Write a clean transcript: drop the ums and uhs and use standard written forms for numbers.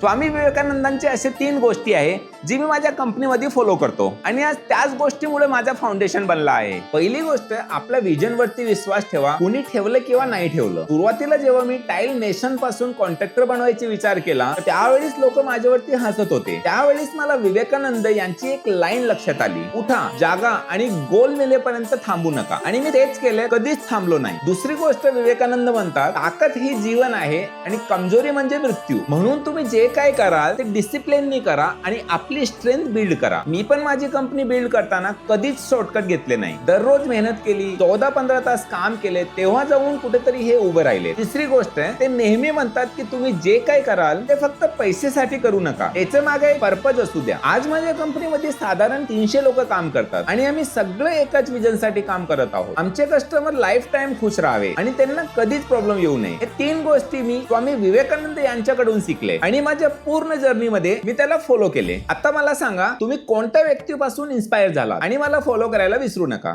स्वामी विवेकानंदांचे असे 3 गोष्टी आहे जी मी माझ्या कंपनीमध्ये फॉलो करतो आणि आज त्याच गोष्टीमुळे माझा फाउंडेशन बनला आहे। पहिली गोष्ट, आपल्या विजन वरती विश्वास ठेवा, कुणी ठेवलं किंवा नाही ठेवलं। सुरुवातीला जेव्हा मी टाईल मेसन पासून कॉन्ट्रॅक्टर बनवायचा विचार केला त्यावेळेस लोक माझ्यावरती हसत होते। त्यावेळेस मला विवेकानंद यांची एक लाईन लक्षात आली, उठा, जागा आणि गोल मिळेपर्यंत थांबू नका। आणि मी तेच केलं, कधीच थांबलो नाही। दुसरी गोष्ट, विवेकानंद म्हणतात ताकद ही जीवन आहे आणि कमजोरी म्हणजे मृत्यू। म्हणून तुम्ही जे काय कराल ते डिसिप्लिननी करा आणि आपली स्ट्रेंथ बिल्ड करा। मी पण माझी कंपनी बिल्ड करताना कधीच शॉर्टकट घेतले नाही। दररोज मेहनत केली, 14-15 तास काम केले, तेव्हा जाऊन कुठेतरी हे उभे राहिले। तिसरी गोष्ट, ते नेहमी म्हणतात की तुम्ही जे काय कराल ते फक्त पैसेसाठी करू नका, याच्या मागे पर्पज असू द्या। आज माझ्या कंपनीमध्ये साधारण 300 लोक काम करतात आणि आम्ही सगळे एकाच विजन साठी काम करत आहोत। आमचे कस्टमर लाईफ टाइम खुश राहावे आणि त्यांना कधीच प्रॉब्लेम येऊ नये। हे 3 गोष्टी मी स्वामी विवेकानंद यांच्याकडून शिकले आणि माझ्या पूर्ण जर्नी मध्ये मी त्याला फॉलो केले। आता मला सांगा, तुम्ही कोणत्या व्यक्तीपासून इन्स्पायर झाला आणि मला फॉलो करायला विसरू नका।